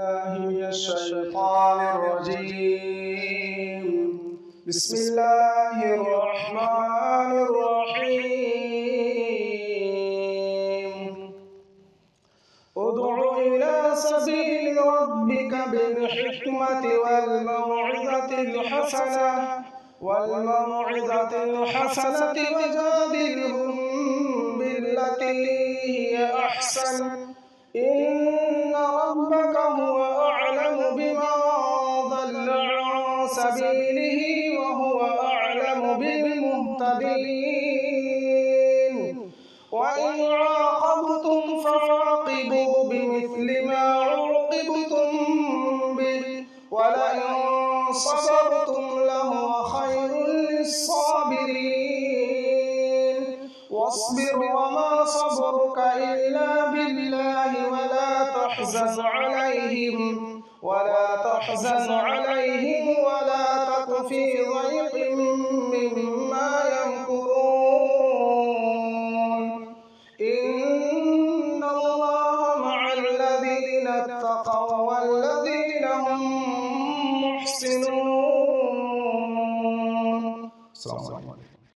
بالله من الشيطان الرجيم. بسم الله الرحمن الرحيم. ادع إلى سبيل ربك بالحكمة والموعظة الحسنة وجادلهم بالتي هي أحسن إن ربك هو أعلم بمن ضل عن سبيله وهو أعلم بالمهتدين. وإن عاقبتم فعاقبوا بمثل ما عوقبتم به ولئن صبرتم لهو خير للصابرين. واصبر وما صبرك إلا بالله ولا تحزن عليهم ولا تك في ضيق مما يمكرون. إن الله مع الذين اتقوا